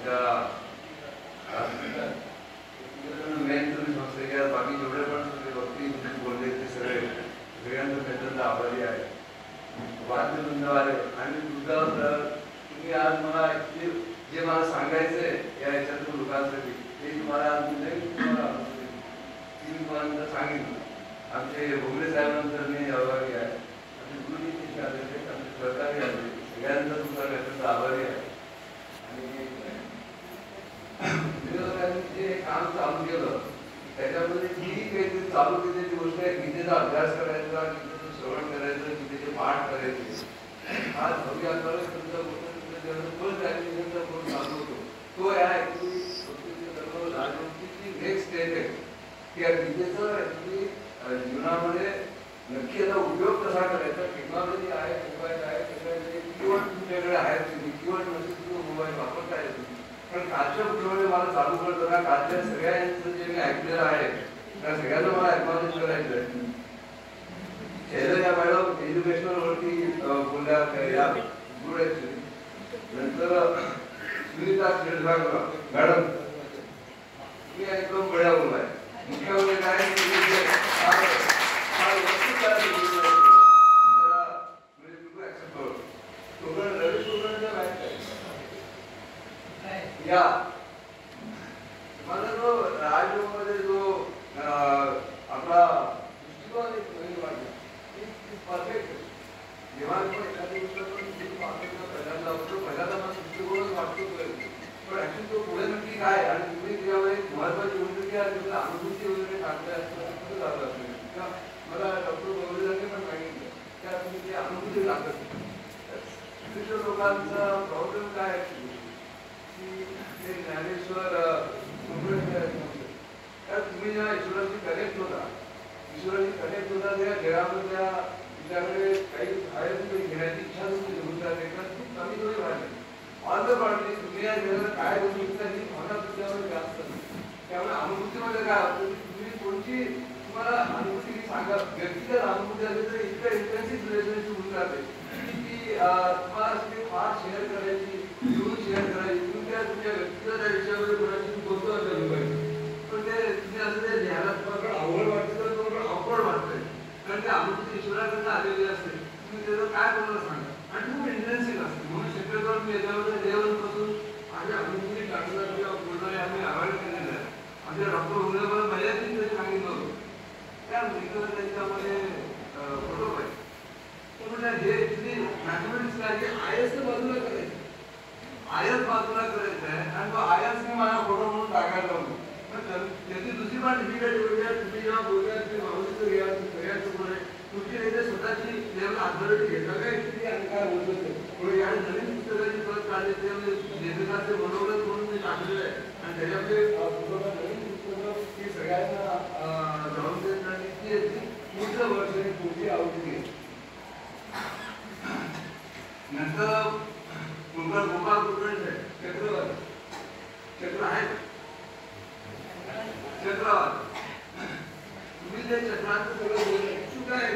आमच्या मेन तुम्ही संस्थे घ्या, बाकी जेवढे पण सगळे वक्ती तुम्ही बोलले ते सगळ्यांचं त्याच्यातलं आभारी आहे. वाद्य धन्यवाद आहे. आणि तुम्ही आज मला जे मला सांगायचंय या याच्यातून लोकांसाठी ते तुम्हाला आज तुम्हाला सांगितलं. आमचे भोगले साहेबांनंतर मी आभारी आहे. आमचे गुरुजी आले, आमचे सहकारी आले, सगळ्यांचा तुमचा त्याच्यातला आभारी आहे. आणि विरोधकांनी जे काम चालू केलं त्याच्यामध्ये जी काही चालू केलेली गोष्ट आहे, गीतेचा अभ्यास करायचा, गीतेचं श्रवण करायचं, गीतेचे पाठ करायचे. आज भव्य आंदोलन तुमचा चालू होतो तो आहे नेक्स्ट स्टेज आहे की या गीतेचं जीवनामध्ये नक्की याचा उपयोग कसा करायचा. टेक्नॉलॉजी आहे, मोबाईल आहे, त्याच्यामध्ये कीवर्ड तुमच्याकडे आहेत, तुम्ही कीवर्ड नसेल तुम्ही मोबाईल वापरता येतो. पण कालच्या गोष्टीमध्ये मला चालू करतो ना, कालच्या सगळ्यांचं जे मी ऐकलेलं आहे त्या सगळ्यांना मला ऍक्नॉलेज करायचं आहे. या मॅडम एज्युकेशनल वरती बोलल्या या गुड ऍक्च्युली. नंतर सुनीता मॅडम तुम्ही एकदम बड्या बोलाय. मुख्य म्हणजे काय या मला जो राजयोगामध्ये जो आपला दृष्टिकोन परफेक्ट जेव्हा आपण एखादी गोष्ट पहिल्यांदा वाटतो, पहिल्यांदा मला दृष्टिकोनच वाटतो, पण ऍक्च्युली तो पुढे नक्की काय आणि तुम्ही त्याच्यामध्ये महत्वाची गोष्ट की तुला अनुभूती वगैरे टाकल्या असं झालं असेल किंवा मला डॉक्टर गोविंदांनी पण सांगितलं त्या तुम्ही ते अनुभूती टाकत. लोकांचा प्रॉब्लेम काय आहे की ज्ञानेश्वर तुम्ही जेव्हा ईश्वराशी कनेक्ट होता त्या जगामधल्या तुमच्याकडे काही बाहेर घेण्याची इच्छा तुमची होऊन जाते का खूप कमी थोडी वाढली. ऑल द वाढली तुम्ही या जगाला काय करू शकता ही भावना तुमच्यावर जास्त नाही. त्यामुळे अनुभूतीमध्ये काय होतं की तुम्ही कोणती तुम्हाला अनुभूती सांगा, व्यक्तिगत अनुभूती आली तर इतकं इंटेन्सिव्ह रिलेशनशिप होऊन जाते की तुम्हाला अशी फार शेअर करायची, लिहून शेअर करायची, तुमच्या व्यक्तिगत आयुष्यामध्ये कोणाशी बोलतो असेल पाहिजे. पण ते तुम्ही असं ते लिहायला तुम्हाला आवड वाटते तर तुम्हाला अवघड वाटतंय, कारण ते अनुभूती ईश्वराकडनं आलेली असते. तुम्ही त्याचं काय कोणाला सांगा आणि खूप इंटेन्सिव्ह असते. म्हणून शक्यतो मी याच्यामध्ये देवांपासून माझ्या अनुभूती टाकणार किंवा बोलणारे आम्ही अवॉइड केलेलं आहे. आमच्या डॉक्टर हुंडेवर महिन्यातून तरी सांगितलं होतं त्या मुलीकडे त्याच्यामध्ये फोटो पाहिजे. तर म्हणजे हे तुम्ही मॅथमॅटिक्स काय आयएस बाजूला करायचं, आयएस बाजूला करायचं आहे आणि तो आयएस मी माझा फोटो म्हणून टाकायला लावतो. त्याची दुसरी पण डिफिकल्टी होती. तुम्ही जेव्हा बोलूया तुम्ही माणूसचं घ्या सगळ्याचं बोले तुमची नाही स्वतःची लेवल अथॉरिटी घेता काय किती आणि काय बोलतो पुढे या नवीन पुस्तकाची परत काढले त्यामध्ये लेखकाचे मनोगत म्हणून मी टाकलेलं आहे आणि त्याच्यामध्ये नवीन पुस्तकं ही सगळ्यांना जाऊन देत आणि ती पुढचं वर्ष आणि पुढची आवृत्ती आहे. नंतर तुमचा गोपाळ कुलकर्णी चक्रवर्ती चक्र आहे चक्रवात तुम्ही जे चक्रांचं सगळं बोलले चुका आहे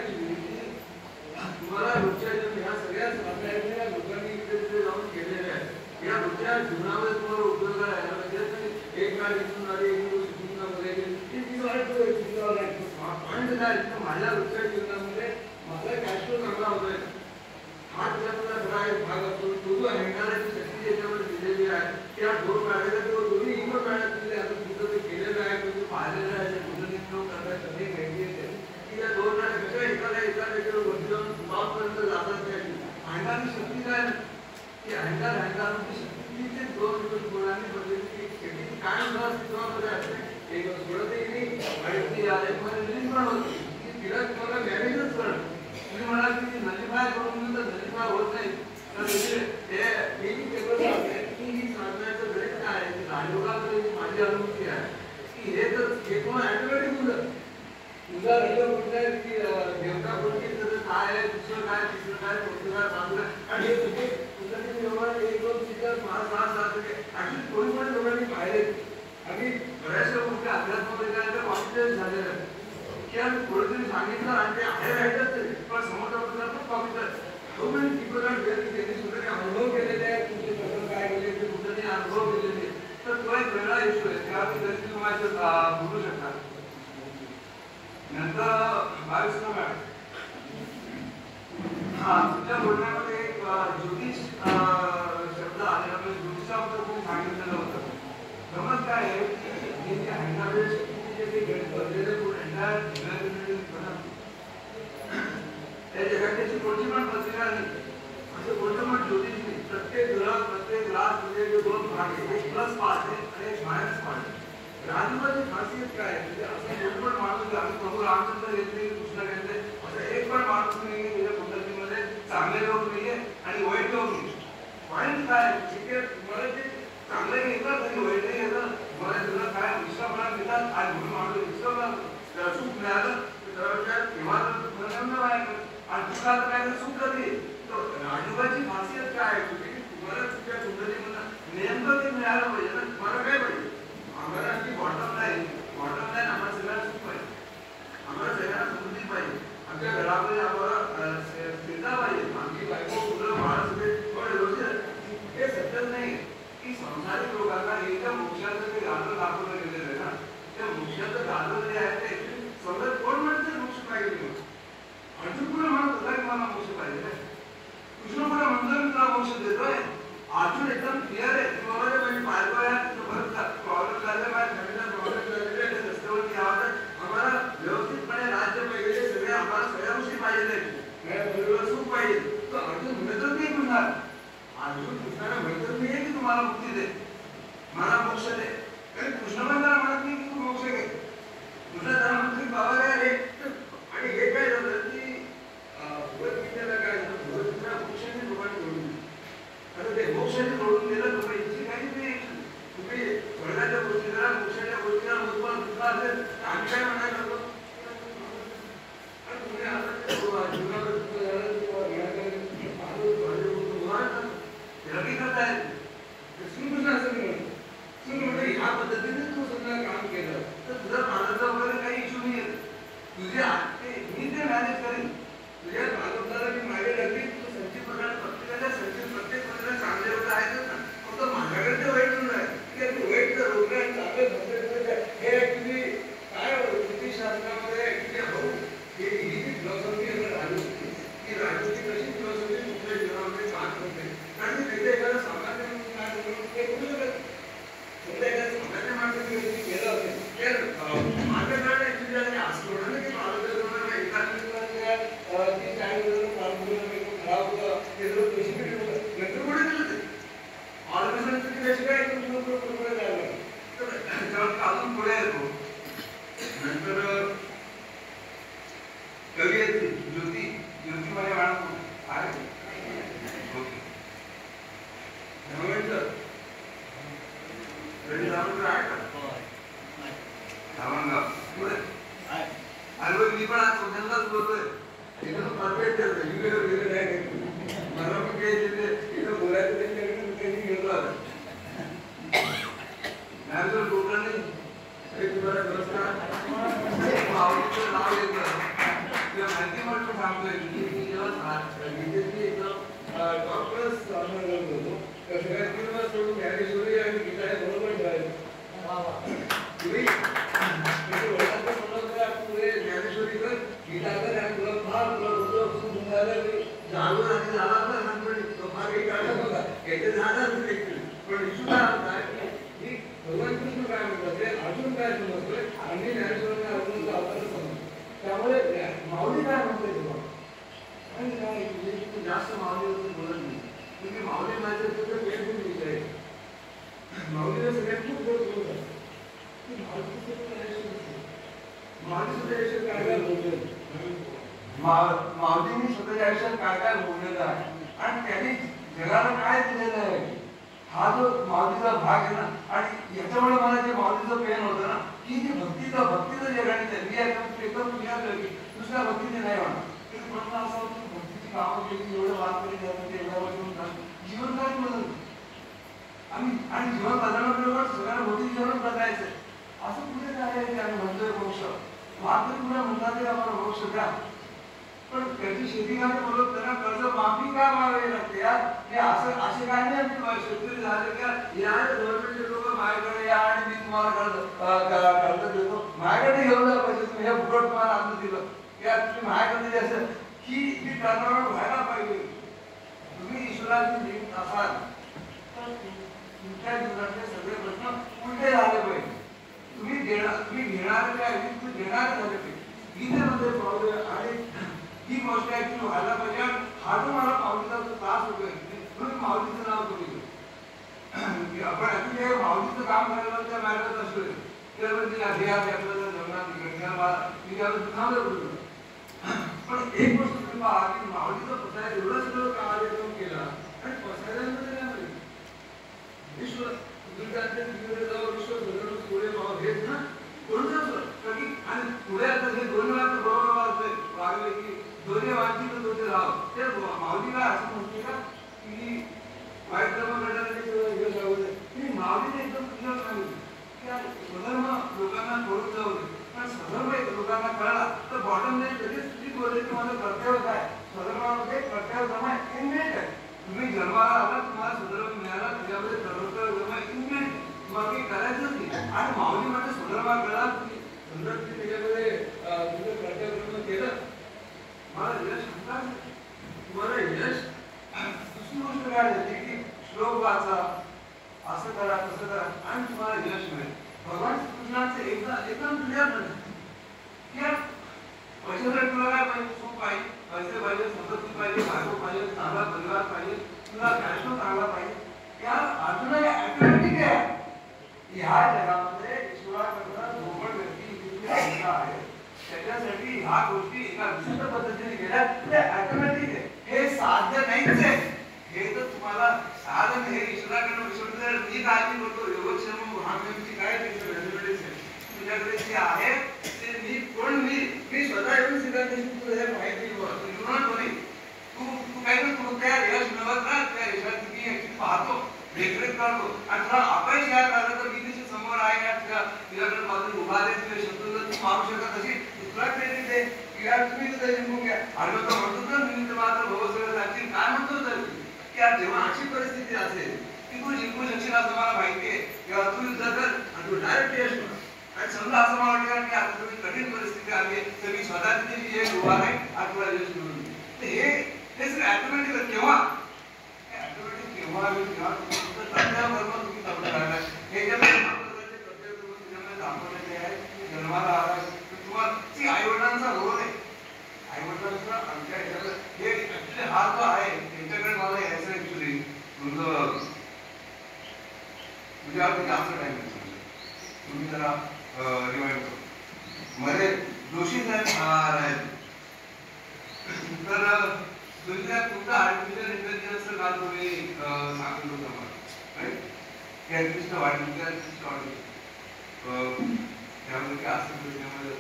तुम्हाला रोजच्या ह्या सगळ्या समस्या लोकांनी इकडे तिथे जाऊन केलेल्या आहेत. या रोजच्या जीवनामध्ये तुम्हाला उपयोगाला यायला पाहिजे. एक काळ इथून आली एक दिवस इथून का बघायचे माझ्या रोजच्या जीवनामध्ये माझा कॅशफ्लो चांगला होतोय. हा त्याचा खरा एक भाग असतो. तो जो अहंकाराची शक्ती याच्यामध्ये दिलेली आहे त्या दोन काढायला किंवा दोन्ही इकडं काढायला दिले आता तुमचं ते केलेलं आहे तुम्ही पाहिलेलं आहे तुमचं करण्यात कधी घ्यायची येते की या दोन कशा एकाला वरती जाऊन टॉपपर्यंत जातात. त्याची अहंकाराची शक्ती काय की अहंकाराची शक्ती ते दोन गुणांनी बनलेली शक्ती काय अस्तित्वामध्ये असते. एक सोडतही नाही आणि ती आलेखमध्ये रिलीज पण होती की तिला तुम्हाला मॅनेजच करणं. तुम्ही म्हणाल की नलिफाय करून तर नलिफाय होत नाही तर ते ही सांगण्याचं गणित काय आहे की राजयोगाचं माझी अनुभूती आहे की हे तर हे तुम्हाला ॲटोमॅटिक होतं. तुझा रिझल्ट म्हटलंय की देवता कोणती तर काय आहे दुसरं काय तिसरं काय चौथं काय पाचलं आणि हे तुझे तुझं व्यवहार 1 2 3 4 5 6 7 अगदी थोडी पण लोकांनी पाहिले आणि बऱ्याचशा गोष्टी अध्यात्मामध्ये काय तर कॉन्फिडन्स झालेलं आहे की आम्ही थोडं तरी सांगितलं आणि ते आहे राहिलंच पण समोरचा कॉन्फिडन्स तो म्हणजे people are very त्यांनी सुद्धा अनुभव केलेले आहे तुमचे सगळं काय केले ते कुठं अनुभव केलेले इश्यू आहे ते आम्ही तरी तुम्हाला बोलू शकता. नंतर 22 मॅडम तुमच्या बोलण्यामध्ये एक ज्योतिष शब्द आल्यामुळे ज्योतिषाबद्दल तुम्ही सांगितलेलं होतं. गमत काय आहे की जे हँडावेज जे गणपतीचे त्या जगात त्याची कोणती पण पत्रिका नाही, असं कोणतं पण ज्योतिष नाही. प्रत्येक ग्लास म्हणजे जे दोन भाग आहे, एक प्लस पार्ट आहे आणि एक मायनस पार्ट आहे. राजूची खासियत काय आहे म्हणजे असं कोण पण माणूस आम्ही प्रभू रामचंद्र घेतले कृष्ण घेतले असं एक पण माणूस नाही त्याच्या पद्धतीमध्ये चांगले लोक नाहीये आणि वाईट लोक नाही. पॉईंट काय ठीक आहे, तुम्हाला जे चांगलं घेतात आणि वाईट नाही घेतात, तुम्हाला तुला काय विश्वास देतात आणि म्हणून माणूस विश्वास सुख मिळालं आणि तुला काय सुख कधी राजूबाची खासियत काय आहे तुम्हाला तुमच्या कुंडलीमधून नेमकं ते मिळालं पाहिजे ना. तुम्हाला काय पाहिजे आम्हाला की बॉटम लाईन आम्हाला सगळ्यांना सुख पाहिजे, आम्हाला सगळ्यांना समृद्धी पाहिजे, आमच्या घरामध्ये आम्हाला स्थिरता पाहिजे, आमची बायको मुलं बाळ सगळे व्यवस्थित. हे सत्य नाही की संसारिक लोकांना एकदा मोक्षाचं ते गाजर दाखवलं गेलेलं आहे ना. त्या मोक्षाचं गाजर जे आहे ते सगळं कोण म्हणते मोक्ष पाहिजे. अर्जुन पुढे म्हणत होता की मला मोक्ष पाहिजे, कृष्ण पुढे म्हणतोय मी तुला मोक्ष देतोय. अर्जुन एकदम क्लिअर आहे की बाबा म्हणजे बायको आहे प्रॉब्लेम झाले माझ्या फॅमिलीला प्रॉब्लेम झालेले आहे, रस्त्यावरती यावं आम्हाला व्यवस्थितपणे राज्य पाहिजे, सगळे आम्हाला सगळ्या गोष्टी पाहिजे, सुख पाहिजे. तर अर्जुन म्हणतच नाही म्हणणार, अर्जुन कृष्णाला म्हणतच नाही की तुम्हाला मुक्ती दे, मला मोक्ष दे. कारण कृष्ण पण त्याला म्हणत नाही की तू मोक्ष घे. कृष्ण त्याला म्हणतो की बाबा काय रे. आणि हे काय झालं की भगवद्गीतेला काय झालं, भगवद्गीतेला मोक्षाने लोकांनी जोडून दिलं. आता ते मोक्षाने जोडून दिलं तुम्ही इच्छी काही नाही, तुम्ही स्वर्गाच्या गोष्टी करा, मोक्षाच्या गोष्टी करा, उत्पन्न दुःख असेल आम्ही काय म्हणायला लागलो. तुम्ही आता जीवनाला दुःख झालं रवी करताय श्रीकृष्ण असं नाही म्हणतो. श्रीकृष्ण ह्या पद्धतीने तू सगळं काम केलं तर तुझा माझा वगैरे काही इश्यू नाही येत. तुझे मी ते मॅनेज करेन. तुझ्या मानवताला मी मागे लागली, तू संचित प्रकार प्रत्येकाच्या संचित प्रत्येक प्रकारे चांगले होत आहेतच ना. फक्त माझ्याकडे ते वाईट होणार आहे की तू वाईट तर रोग आहे चांगले धंदे हे ऍक्च्युली काय ज्योतिष शास्त्रामध्ये ऍक्च्युली भाऊ ही जी फिलॉसॉफी आहे राजूची, की राजूची कशी फिलॉसॉफी तुमच्या जीवनामध्ये काम करते. कारण की तिथे एखादा सामान्य म्हणून काय करू ते करू शकत. समजा एखाद्या सामान्य माणसाने केलं असेल तर माझ्या काळात ऍक्च्युली असं होणार नाही की माझं अजून पुढे येतो. नंतर कवियत्री ज्योतिबाई मॅडम आहे मी पण आज स्वतःलाच बोलतोय एकदम परफेक्ट मला पण काही बोलायचं त्यांच्याकडे घेतलं आलं मॅम डोकं नाही तुम्हाला आवडीचं नाव घेतलं किंवा माहिती म्हटलं सांगतोय मी जेव्हा डॉक्टर्स होतो तर सगळ्यात सोडून ज्ञानेश्वरी आणि गीता हे बरोबर ठेवायचं. तुम्ही ज्ञानेश्वरी कर गीता कर आणि तुला फार तुला जागून आणि झाला तो फार काही काढत होता याचे झालं पण इशू काय होता की भगवान कृष्ण काय म्हणतात ते अर्जुन काय समजतोय आणि ज्ञानेश्वरांना अर्जुनचा अवतार समजतो. त्यामुळे माऊली काय म्हणतोय तुम्हाला आणि काय तू जास्त माऊलीवरून बोलत नाही तुम्ही माऊली माझ्या वेळ विषय आहे. माऊलीला सगळ्यात खूप गोड बोलतात की माऊली सुद्धा आयुष्यात काय काय बोलले माऊलींनी स्वतःच्या आयुष्यात काय काय बोललेलं आहे आणि त्यांनी जगाला काय दिलेलं आहे हा जो माऊलीचा भाग आहे ना. आणि याच्यामुळे मला जे माऊलीचं पेन होतं ना की जी भक्तीचं जगाने मी एकदम दुसऱ्या भक्तीचे नाही म्हणा प्रश्न असा होतो भक्तीची कामं केली एवढं वाद जीवन काय बदल आणि जीवन बदलण्याबरोबर सगळ्यांना भौतिक जीवन बदलायचंय असं कुठे काय आहे की आम्ही म्हणतोय मोक्ष मात्र तुला म्हणतात आम्हाला मोक्ष द्या पण त्याची शेती काय बोलत त्यांना कर्ज माफी का मागावी लागते यार हे असं असे काय नाही शेतकरी झाले का या गव्हर्नमेंटचे लोक माझ्याकडे या आणि तुम्हाला कर्ज देतो, माझ्याकडे घेऊन जा पैसे, तुम्ही हे फुकट तुम्हाला अन्न दिलं, या तुम्ही माझ्याकडे असेल ही जी टर्नअराउंड व्हायला पाहिजे. तुम्ही ईश्वराची जीवित असाल तर तुमच्या जीवनातले सगळे प्रश्न उलटे झाले पाहिजे. तुम्ही घेणारे ऐवजी तुम्ही देणारे झाले पाहिजे. गीतेमध्ये पावले आणि ही गोष्ट ऍक्च्युअली व्हायला पाहिजे. हा जो मला माऊलीचा जो त्रास होतोय म्हणून माऊलीचं नाव कमी आपण ऍक्च्युली माऊलीचं काम करायला त्या मॅडम असतो पण एक गोष्ट तुम्ही पहा की माऊलीचं पसायला एवढं सगळं कार्य केलं आणि पसायल्यामध्ये काय माहिती विश्व दुर्गांच्या तिकडे जाऊ विश्व सगळं पुढे भाव घेत ना कोणतं आणि पुढे आता हे दोन वेळा बरोबर वागले की दोन्ही वांचित दोन्ही राव ते माऊलीला असं म्हणते का की वाईट कर्म करणारे हे जाऊ दे ती माऊलीने एकदम क्लिअर सांगितलं की स्वधर्म लोकांना कळून जाऊ दे पण स्वधर्म लोकांना कळला तर बॉटम लाईन लगेच स्थित होते की माझं कर्तव्य काय स्वधर्मामध्ये कर्तव्य जमा इनबिल्ट आहे. तुम्ही जन्माला आला तुम्हाला स्वधर्म मिळाला त्याच्यामध्ये कर्तव्य जमा इनबिल्ट तुम्हाला काही करायचंच नाही आणि माऊली म्हणजे स्वधर्मा कळला तुम्ही सुंदरची त्याच्यामध्ये तुमचं कर्तव्य जमा केलं मला यश म्हणतात तुम्हाला यश दुसरी गोष्ट काय झाली की श्लोक वाचा असं करा तसं करा आणि तुम्हाला यश मिळेल. भगवान कृष्णाचं एकदम क्लिअर म्हणतात की पैशासाठी तुला काय पाहिजे सुख पाहिजे पैसे पाहिजे संपत्ती पाहिजे बायको पाहिजे चांगला परिवार पाहिजे तुला कॅशो चांगला पाहिजे या अजूनही ऑटोमॅटिक आहे. ह्या जगामध्ये ईश्वराकडनं ढोबळ व्यक्ती आहे त्याच्यासाठी ह्या गोष्टी एका विशिष्ट पद्धतीने केल्या ते ऑटोमॅटिक आहे. हे साध्य नाहीच आहे. हे तर तुम्हाला साधन हे ईश्वराकडनं विश्वास मी काळजी करतो योगक्षेम महात्म्याची काय तुझ्याकडे जे आहे ते मी स्वतः येऊन सिद्धांताची तुला हे माहिती तू काय तू त्या यश मिळवत ना त्या यशाची मी ऍक्च्युली पाहतो देखरेख करतो आणि तुला अपयश यायला झालं तर मी तिच्या समोर आहे या तुझ्याकडे बाजूला उभा आहे तुझ्या शत्रूला तू मारू शकत अशी तुला क्रेडिट दे की यार तुम्ही तुझं जिंकून घ्या आणि मग म्हणतो ना मी मात्र भवसगळं लागतील काय म्हणतो तर की यार जेव्हा अशी परिस्थिती असेल की तू जिंकू शकशील असं मला माहिती आहे किंवा तू युद्ध कर आणि तू डायरेक्ट यश मिळव आणि समजा असं मला वाटतं की आता तुम्ही कठीण परिस्थिती आली तर मी स्वतः तिथे यश उभा आहे आणि तुला यश मिळून हे सगळं ऑटोमॅटिक केव्हा ऑटोमॅटिक केव्हा तुमचं कर्तव्य तुम्ही तपलं राहिलाय हे जे कर्तव्य त्याच्यामध्ये दाखवण्याचे आहे जन्माला आला तुम्हाला आई वडिलांचा रोल आहे. आई वडिलांचा आमच्या ह्याच्यात हे ऍक्च्युली हा जो आहे त्यांच्याकडे मला यायचं ऍक्च्युली तुमचं तुझ्यावरती जास्त टाइम तुम्ही जरा रिवाइंड करू मध्ये जोशी साहेब आहेत तर तुमचं आर्टिफिशियल इंटेलिजन्सचं काल तुम्ही सांगितलं होतं मला राईट की ॲटलिस्ट वाढीच्या त्यामध्ये काय असं त्याच्यामध्ये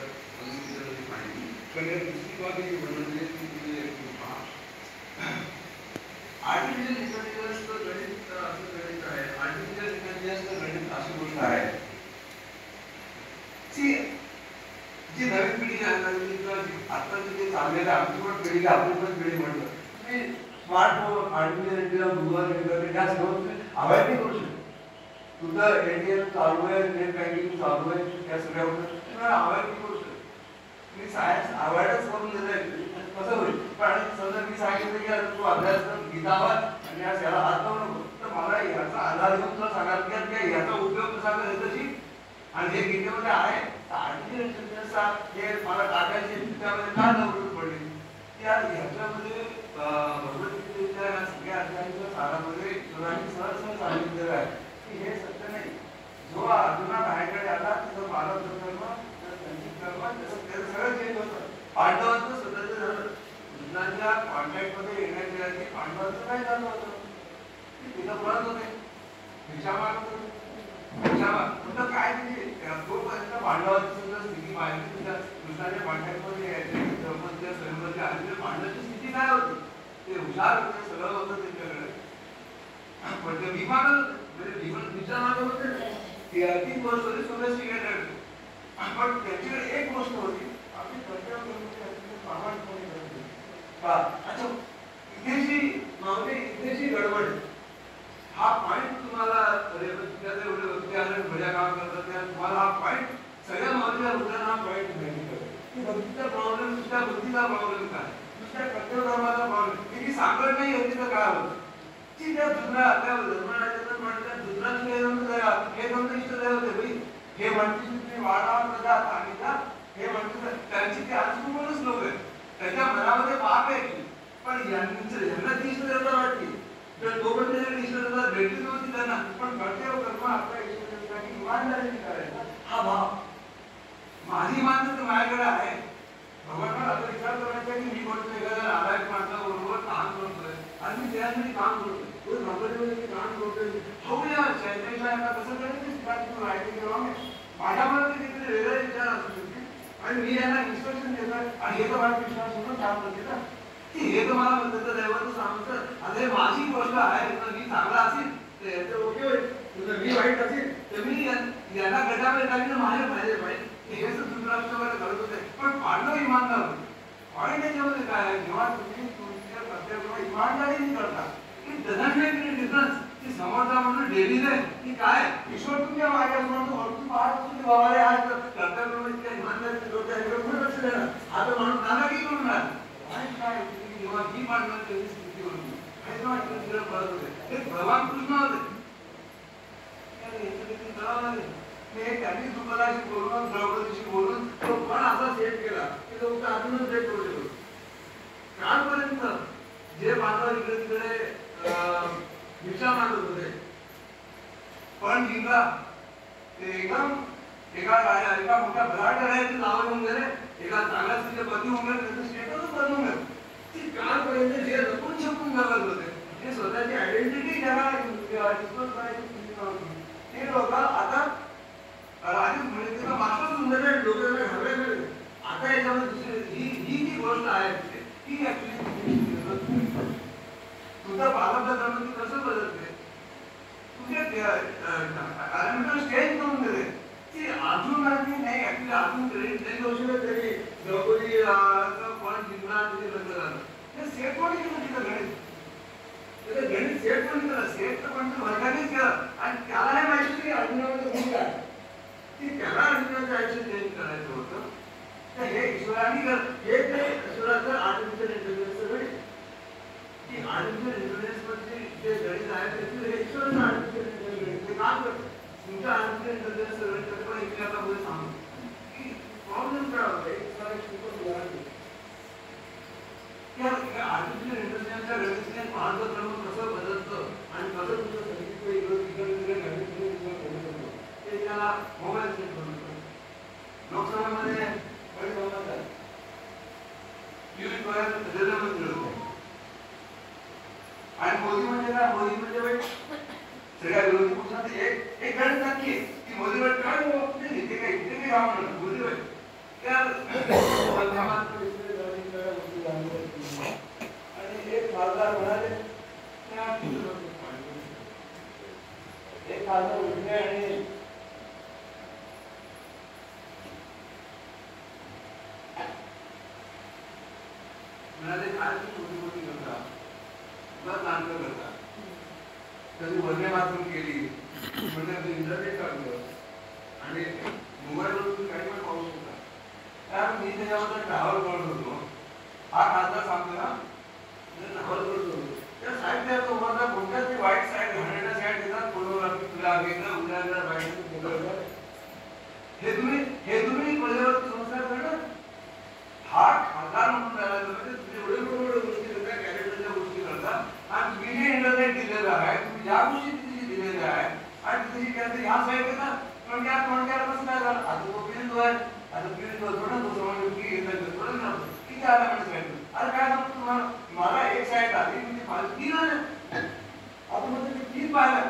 माहिती पण दुसरी बाब ही म्हणजे तुम्ही आर्टिफिशियल इंटेलिजन्सचं गणित असं गणित आहे. आर्टिफिशियल इंटेलिजन्सचं गणित अशी गोष्ट आहे जी नवीन पिढी आताची जे चाललेलं आमची पण पिढीला आपली पण पिढी म्हणतो तुम्ही smartphone artificial intelligence Google internet या सगळं तुम्ही अवॉइड नाही करू शकता. तुझं एटीएम चालू आहे नेट बँकिंग चालू आहे त्या सगळ्या गोष्टी तुम्हाला अवॉइड नाही करू शकता. तुम्ही सायन्स अवॉइडच करून देताय कसं होईल पण समजा मी सांगितलं की तू अभ्यास कर गीतावर आणि याला हात लावू नको तर मला याचा आधार घेऊन तुला सांगायला की याचा उपयोग कसा करायचा शिक आणि हे गीतेमध्ये आहे आर्टिफिशियल इंटेलिजन्सचा हे मला टाकायचे त्यामध्ये काय जरूरत पडली त्या ह्याच्यामध्ये भगवद्गीतेच्या सगळ्या अध्यायांच्या सारामध्ये ईश्वरांनी सहज सांगितलेलं आहे की हे सत्य नाही. जो अर्जुना माझ्याकडे आला तिथं मानव कर्म त्यांची कर्म त्याचं सगळं चेंज होतं. पांडवांचं स्वतंत्र झालं कृष्णाच्या कॉन्टॅक्ट मध्ये येण्याच्या आधी पांडवांचं काय झालं होतं तिथं पळत होते भिक्षा मागत होते भिक्षा काय म्हणजे तोपर्यंत पांडवांची सुद्धा स्थिती पाहिली तुझ्या कृष्णाच्या कॉन्टॅक्ट मध्ये यायचे धर्मच्या स्वयंवरच्या आधी पांडवांची स्थिती काय होती ते हुशार होते सगळं होतं त्यांच्याकडे पण ते भीमा म्हणजे भीमा भिक्षा मागत होते ते अगदी वर्षोरी सोडत पण त्याच्याकडे एक गोष्ट होती आपली कर्तव्य प्रामाणिकपणे अच्छा इथेची गडबड हा पॉइंट तुम्हाला एवढे भज्या काम करतात त्या उदाहरण पॉईंट माहिती करतो की भक्तीचा प्रॉब्लेम नुसत्या भक्तीचा प्रॉब्लेम काय, नुसत्या कर्तव्यधर्माचा प्रॉब्लेम की सांगत नाही होती तर काय होतं की त्या दुसऱ्या आपल्या धर्मराजाचं म्हणतात दुसऱ्याचे हे समजा इष्ट होते भाई हे म्हणते तुम्ही वाडा प्रजा सांगितला हे म्हणते त्यांची ती आजूबाजूच लोक आहेत त्याच्या मनामध्ये पाप आहे की पण यांना ती इष्ट देवता वाटली तर तो पण त्याच्या इष्ट देवता भेटली नव्हती त्यांना पण कर्तव्य कर्म आपल्या इष्ट देवताची इमानदारीने करायचा हा भाव माझी इमानदारी माझ्याकडे आहे भगवान आता विचार करायचा की मी कोणत्या एखाद्या नालायक माणसाबरोबर काम करतोय आणि मी त्यासाठी काम करतोय तो नोकरीमध्ये काम करतोय होऊया शैतानाला कसं करायचं राहायचं किंवा माझ्या मनात किती वेगळे विचार असू शकते आणि मी यांना इन्स्ट्रक्शन देतोय आणि हे तर माझा विश्वास म्हणून काम करते ना की हे तर मला म्हणतात दैवाचं सांगतं आता हे माझी गोष्ट आहे तर मी चांगला असेल तर ओके होईल मी वाईट असेल तर मी यांना गटामध्ये टाकलं माझ्या पाहिजे पाहिजे हे दुसऱ्यावर करत होते पण पांडव इमानदार होते आणि त्याच्यामध्ये काय आहे जेव्हा तुम्ही तुमच्या कर्तव्य इमानदारीने करता it doesn't make any difference की समोरचा म्हणून डेली आहे की काय ईश्वर तुमच्या मागे असतो वरतून पाहत तुम्ही बाबारे आज कर्तव्य इतक्या इमानदारीने करता एवढं लक्ष देणार आता माणूस नालायकी करून राहिला काय जेव्हा ही पांडवांची तेवढी स्थिती होती आणि तेव्हा तिला पळत होते ते भगवान कृष्ण होते त्यांनी तुम्हालाशी बोलून द्रौपदीशी बोलून तो पण असा सेट केला की लोक अजूनच सेट करू शकतो कालपर्यंत जे बांधव इकडे तिकडे भिक्षा मागत होते पण जिंकला ते एकदम एका मोठ्या बलाढ्याचे नाव येऊन गेले एका चांगल्या स्त्रीचे पती होऊन गेले त्याचं स्टेटसच बनवून गेलं ती कालपर्यंत जे लपून छपून जगत होते जे स्वतःची आयडेंटिटी ज्याला डिस्क्लोज करायची ते लोक आता राजू म्हणजे तिला मास्टर सुंदर लोक घालवायला आता याच्यामध्ये दुसरी ही जी गोष्ट आहे ती ऍक्च्युली तुझा बालक धर्म ती कसं बदलते तुझे स्टेज करून देते ती अजून नाही ऍक्च्युली अजून नाही गोष्ट तरी द्रौपदी पण जिंकला तिथे लग्न झालं ते सेट कोणी केलं तिथं गणित गणित सेट कोणी केलं सेट तर पण वर्गानेच केलं आणि त्याला हे माहिती की अर्जुनामध्ये गुण काय की त्याला अर्जुनाचं आयुष्य चेंज करायचं होतं तर हे ईश्वराने हे ते ईश्वराचं आर्टिफिशियल इंटेलिजन्सचं गणित की आर्टिफिशियल इंटेलिजन्स मध्ये जे गणित आहे ते ईश्वराचं आर्टिफिशियल इंटेलिजन्स ते काम करतं तुमच्या आर्टिफिशियल इंटेलिजन्सचं गणित कसं पण इतिहासा मध्ये सांगू की प्रॉब्लेम काय होतं एक खूपच उदाहरण की आर्टिफिशियल इंटेलिजन्सच्या गणिताने मार्गक्रम कसं बदलतं आणि कसं तुमचं संगीत इकडे गणित ते त्याला मोबाईल सेट बनवतो लोकसभेमध्ये काही संबंध युनिट वगैरे रेल्वेमध्ये होतो आणि मोदी म्हणजे काय मोदी म्हणजे बाई सगळ्या विरोधी पक्षात एक गणित नक्की की मोदी बाई काय ते काही काम म्हणत मोदी बाई त्या आणि एक खासदार म्हणाले एक खासदार उठले आणि म्हणाले काय तुम्ही मोठी करता तुला नाटकं करता त्याची वंदे मातरम केली म्हणजे इंटरनेट टाकलं आणि मोबाईलवर तुम्ही काही पण पाहू शकता कारण मी त्याच्याबद्दल ट्रॅव्हल करत होतो हा खासदार सांगतो ना ट्रॅव्हल करत होतो त्या साईड त्या तुम्हाला कोणत्या तरी वाईट साईड घालण्याच्या साईड देतात फोटोग्राफी तुला घेणं उद्या वाईट हे तुम्ही पलीकडे संस्कार करणं हा खासदार म्हणून राहिला म्हणजे तुम्ही एवढे गोष्टी करता कॅलेंडरच्या गोष्टी करता आणि तुम्ही जे इंटरनेट दिलेलं आहे तुम्ही ज्या गोष्टी तिथे दिलेल्या आहे आणि तिथे काय ह्या साईड येतात पण त्या कसं काय झालं आता तो पीडित आहे आता पीडित होतो ना तो समज की किती आला म्हणजे साईड अरे काय सांगतो तुम्हाला मला एक साईड आली म्हणजे माझं 3 आले आता म्हणजे मी 3 पाहिलं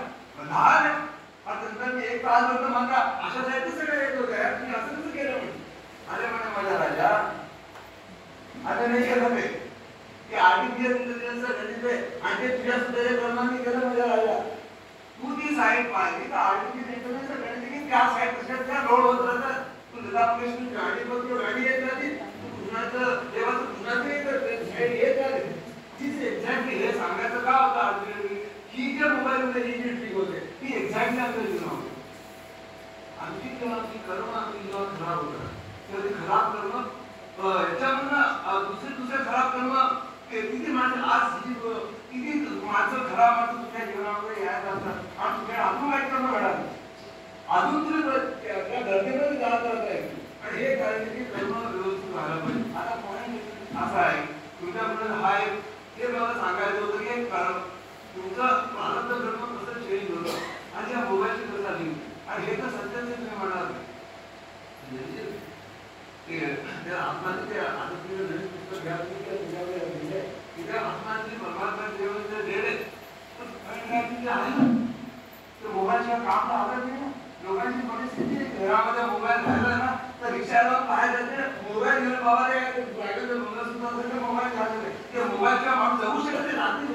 10 आले आता नंतर मी एक तास होतो मला अशा साईड सगळं येत होतं यार तुम्ही असं कसं केलं म्हणजे अरे म्हणजे माझ्या राजा आता नाही केलं ते की आर्टिफिशियल इंटेलिजन्सचं गणित आहे आणि ते तुझ्या सुद्धा कर्मांनी केलं माझ्या राजा तू ती साईड पाहिली तर आर्टिफिशियल इंटेलिजन्सचं गणित की त्या साईड तशाच त्या लोड होत राहतात तू लतापलेशन गाडी बघतो गाडी येत राहते तू कृष्णाचं देवाचं कृष्णाचं येत साईड येत राहते तीच एक्झॅक्टली हे सांगायचं का होतं आर्टिफिशियल ही ज्या मोबाईलमध्ये ही जी ट्रिक होते ती एक्झॅक्टली आपल्याला घेऊन आमची कर्म आपली जेव्हा खराब होतात कधी खराब कर्म याच्यामधून दुसरे खराब कर्म किती माणसं आज किती माणसं खराब माणसं तुझ्या जीवनामध्ये यायला असतात आणि तुझ्या अजून काही कर्म घडाल अजून तुम्ही त्या धर्मेमध्ये जात आहे आणि हे कारण की कर्म व्यवस्थित व्हायला पाहिजे. आता पॉईंट असा आहे तुमच्याकडे हा एक हे मला सांगायचं होतं की तुमचं प्रारब्ध कर्म कसं चेंज होतं आणि या मोबाईलची कसं आली आणि हे तर सत्याचे तुम्ही म्हणाल आत्माचे आता तुम्ही नवीन पुस्तक घ्या तिथे आत्माची परमात्मा जेवण डेडे आहे ना तर मोबाईलशिवाय काम तर आवडत नाही ना. लोकांची परिस्थिती घरामध्ये मोबाईल राहिला ना तर रिक्षाला बाहेर जाते मोबाईल घेऊन बाबा बायकोचं मंगळसूत्र असेल तर मोबाईल घालत नाही ते मोबाईलच्या माणूस जाऊ शकत नाही रात्री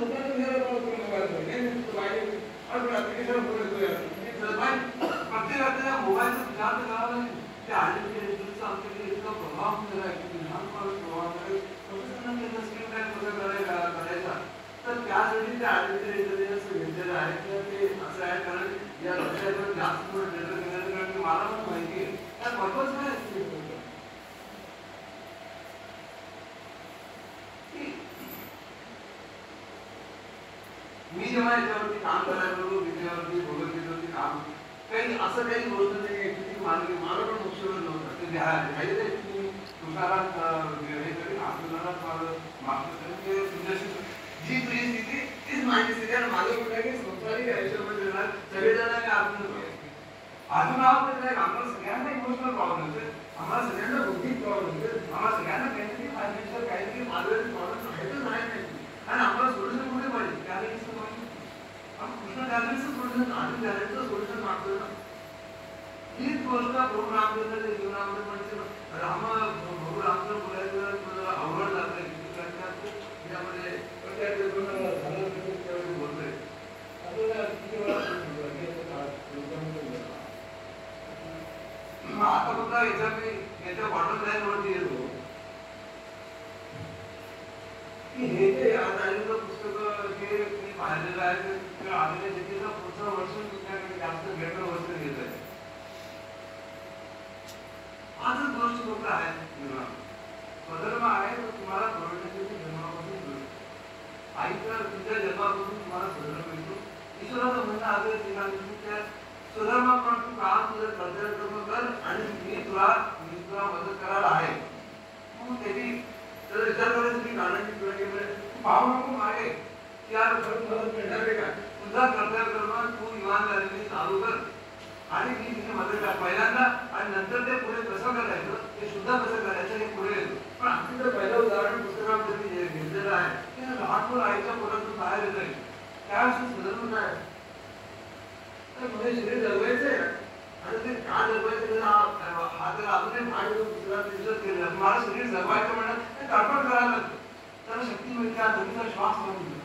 प्रत्येक रात्रीला मोबाईलचा विचार करावा लागेल ते आर्टिफिशियल आमच्याकडे इतका प्रभाव झाला की लहानपणाला प्रभाव स्क्रीन टाइम कसं करायचा तर त्यासाठी ते आर्टिफिशियल इंटेलिजन्स घेतलेलं आहे किंवा ते असं आहे कारण या विषयावर जास्त थोडं डेटा घेण्याचं कारण की मला पण माहिती आहे त्यात महत्वाचं काय मी जेव्हा याच्यावरती काम करायला लागलो विषयावरती भगवद्गीतेवरती काम काही असं काही गोष्ट नाही की मला पण मोक्षवर नव्हतं ते काही तुम्ही तुषारा हे करेल आपल्याला माफ करेल तुझ्याशी जी तुझी स्थिती तीच माझी स्थिती आणि माझं कुठे की संसारिक आयुष्यामध्ये सगळेजण आपण अजून आहोत नाही आम्हाला सगळ्यांना इमोशनल प्रॉब्लेम होते आम्हाला सगळ्यांना बौद्धिक प्रॉब्लेम होते आम्हाला सगळ्यांना काहीतरी फायनान्शियल काहीतरी मानवाचे प्रॉब्लेम आहेतच नाही आणि आम्हाला सोल्युशन कुठे पाहिजे त्यावेळेस आपण कृष्ण त्यावेळेस सोल्युशन आधी त्यावेळेस सोल्युशन मागतो ना हीच गोष्ट प्रभू रामचंद्राच्या जीवनामध्ये म्हणजे प्रभू रामचंद्र बोलायचं अवघड लागलंय त्यामध्ये बोलतोय आता बघा याच्या बॉटम लाईन वरती येतो की हे जे आज आलेलं पुस्तक जे मी पाहिलेलं आहे ते आलेल्या जतीचा पुढचं वर्ष तुमच्याकडे जास्त बेटर वर्ष घेत आहे आजच गोष्ट फक्त आहे स्वधर्म आहे तर तुम्हाला परवडण्यासाठी जन्मापासून आई तर तुमच्या जन्मापासून तुम्हाला स्वधर्म मिळतो ईश्वराचं म्हणणं आलं त्या स्वधर्माप्रमाणे तू काम तुझं कर्तव्य कर्म कर आणि मी तुला मदत करायला आहे मग त्याची त्याचा विचार करायचं की गाण्याची तुला गेलं तू पाहू नको मागे की यार खरंच मदत मिळणार आहे का तुझा कर्तव्य कर्म तू इमानदारीने चालू कर आणि मी तिथे मदत कर पहिल्यांदा आणि नंतर ते पुढे कसं करायचं ते सुद्धा कसं करायचं हे पुढे येतो पण आमचं जर पहिलं उदाहरण पुस्तकामध्ये घेतलेलं आहे की लहान मुलं आईच्या पोटातून बाहेर येत आहे त्यावेळेस स्वधर्म काय मला शरीर जगवायचं आहे आणि ते का जगवायचं हा तर अजून दुसरा दिवसात केलेला मला शरीर जगवायचं म्हणत ते तडफड करायला लागतं त्याला शक्ती मिळते धनीचा श्वास म्हणून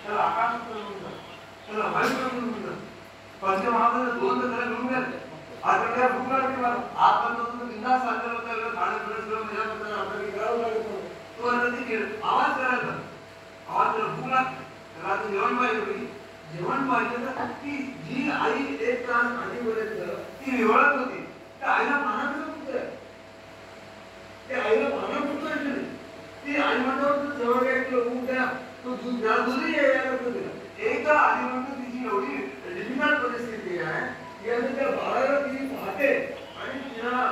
त्याला आकाश म्हणतात त्याला वायू म्हणतात पंचमहाभूत दोन तर त्याला मिळून गेले आता त्या भूक लागली मला हात बंद होतो बिंदास चाललेला होता खाणं पिणं माझ्याबद्दल आपल्याला करावं लागेल तो आवाज करायचा आवाज त्याला भूक लागते त्याला आता जेवण पाहिजे जेवण पाहिजे तर ती जी आई एक तास आधीपर्यंत ती विवळत होती त्या आईला पाना कसं फुटतंय त्या आईला पाना फुटतोय ती आई म्हणतो जवळ काय ऊन द्या तो दूध द्या दूधही यायला लागतो तिला एकदा आधी म्हणतो तिची एवढी डिफिकल्ट परिस्थिती आहे की त्या बाळाला ती पाहते आणि तिला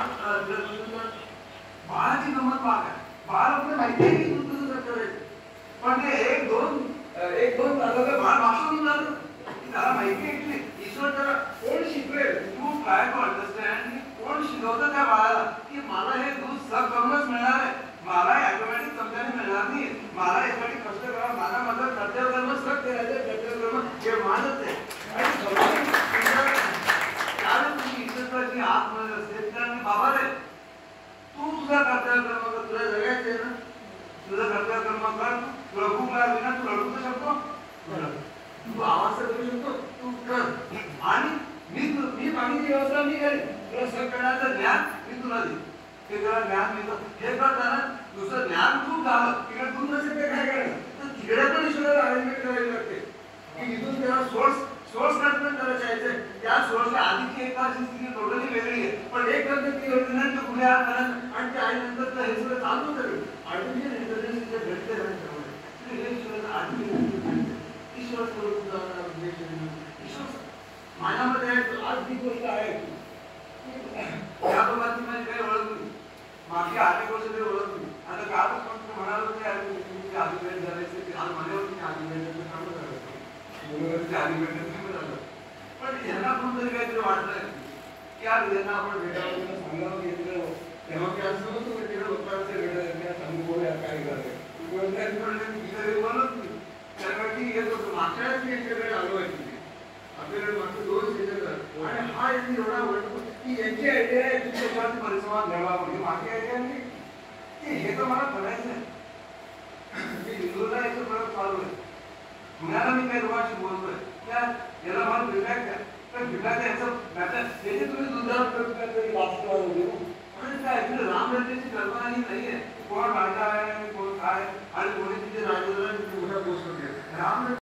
बाळाची गंमत पाहत आहे बाळाला माहिती आहे की दूध कसं करायचं पण ते एक दोन तासाला बाळ भाषण झालं त्याला माहिती आहे की ईश्वर त्याला कोण शिकवेल तू ट्राय टू अंडरस्टँड की कोण शिकवतं त्या बाळाला की मला हे दूध सकमच मिळणार आहे मला ऑटोमॅटिक समजायला मिळणार नाही मला यासाठी कष्ट करा मला माझं कर्तव्य कर्म सक करायचं कर्तव्य कर्म हे मानत आहे आणि त्यावेळेस तुम्ही ईश्वराची आतमध्ये असेल तर बाबा रे तू तुझा कर्तव्य कर्म कर तुला जगायचं आहे ना तुझं कर्तव्य कर्म कर तुला भूक लागली ना तू रडू शकतो तू आवाज करू शकतो तू कर आणि मी पाणीची व्यवस्था मी करेन तुला सग करण्याचं ज्ञान मी तुला देईन ते तुला ज्ञान मिळतं हे करताना दुसरं ज्ञान खूप झालं तिकडे दूर नसेल ते काय करायचं तर तिकडे पण ईश्वराला अरेंजमेंट करावी लागते की इथून त्याला सोर्स सोर्स ट्रीटमेंट करायचं आहे. त्या सोर्सला आधीची एक तारची स्थिती टोटली वेगळी आहे, पण एक करता ती योजना पुढे आणि ते आल्यानंतर हे सगळं चालू होतं. आर्टिफिशियल इंटेलिजन्सचे घडते राहते हे सगळं आर्टिफिशियल ईश्वर स्वरूप ईश्वर माझ्यामध्ये आज ती गोष्ट आहे या बाबतीत माझी काही ओळख नाही. मागे अनेक वर्ष तरी ओळख नाही. आता कालच पण म्हणालो की आधी भेट झाले आज माझ्यावरती आधी भेट काम करायचं आधी भेट झालं. पण यांना पण तरी काहीतरी वाटतंय की आज यांना आपण भेटावं सांगावं घेतलं तेव्हा की असं नव्हतं तिकडे लोकांचे भेट सांगू काय करायचं बोलत नाही. त्यासाठी येत होतं मागच्या यांच्याकडे आलो आहे तिथे आपल्याकडे मागचे 2 सीझन आणि हा यांनी एवढा वाटतो की यांची आयडिया आहे त्याच्यावरती परिसंवाद घ्यावा म्हणजे माझी आयडिया नाही की हे तर मला करायचं आहे. हिंदूला याचं प्रयोग चालू आहे. पुण्याला मी काही लोकांशी बोलतोय त्या याला मला फीडबॅक द्या तर फीडबॅक याचं मॅटर त्याचे तुम्ही दुधावर प्रयोग करता आणि काय रामराज्याची कल्पना ही नाही आहे. कोण राजा आहे कोण काय आणि कोणी तिथे राजा मोठ्या गोष्ट राम